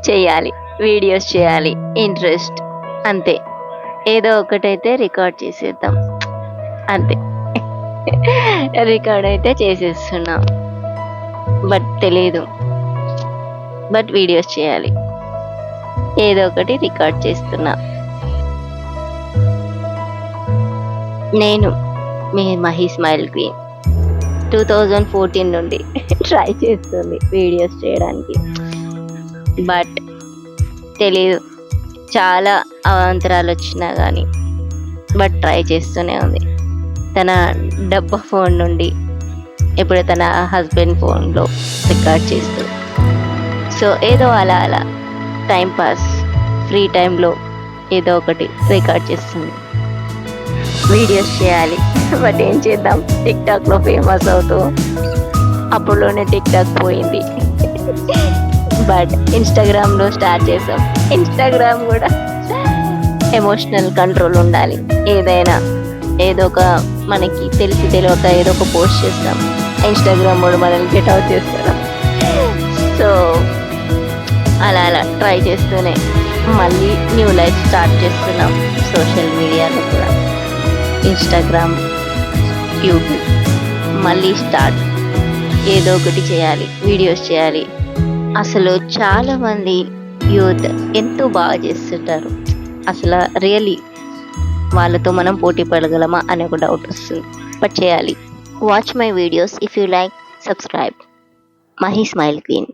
చేయాలి, వీడియోస్ చేయాలి, ఇంట్రెస్ట్, అంతే. ఏదో ఒకటైతే రికార్డ్ చేసేద్దాం, అంతే. రికార్డ్ అయితే చేసేస్తున్నా, బట్ తెలీదు. బట్ వీడియోస్ చేయాలి, ఏదో ఒకటి రికార్డ్ చేస్తున్నా. నేను మీ మహి స్మైల్ క్వీన్ 2014 నుండి ట్రై చేస్తుంది వీడియోస్ చేయడానికి, బట్ తెలీదు, చాలా అవాంతరాలు వచ్చినా కానీ బట్ ట్రై చేస్తూనే ఉంది. తన డబ్బా ఫోన్ నుండి ఇప్పుడు తన హస్బెండ్ ఫోన్లో రికార్డ్ చేస్తూ, సో ఏదో అలా అలా టైంపాస్, ఫ్రీ టైంలో ఏదో ఒకటి రికార్డ్ చేస్తుంది. వీడియోస్ చేయాలి, బట్ ఏం చేద్దాం, టిక్టాక్లో ఫేమస్ అవుతూ అప్పుడులోనే టిక్టాక్ పోయింది. బట్ ఇన్స్టాగ్రామ్లో స్టార్ట్ చేసాం. ఇన్స్టాగ్రామ్ కూడా ఎమోషనల్ కంట్రోల్ ఉండాలి. ఏదైనా ఏదో ఒక మనకి తెలియక ఏదో ఒక పోస్ట్ చేస్తాం, ఇన్స్టాగ్రామ్ కూడా మనల్ని గెట్ అవుట్ చేస్తాం. సో అలా అలా ట్రై చేస్తూనే మళ్ళీ న్యూ లైఫ్ స్టార్ట్ చేస్తున్నాం. సోషల్ మీడియాలో కూడా ఇన్స్టాగ్రామ్, యూట్యూబ్ మళ్ళీ స్టార్ట్. ఏదో ఒకటి చేయాలి, వీడియోస్ చేయాలి. అసలు చాలామంది యూత్ ఎంతో బాగా చేస్తుంటారు. అసలు రియలీ వాళ్ళతో మనం పోటీ పడగలమా అనే ఒక డౌట్ వస్తుంది, బట్ చేయాలి. Watch my videos if you like, subscribe. Mahi smile queen.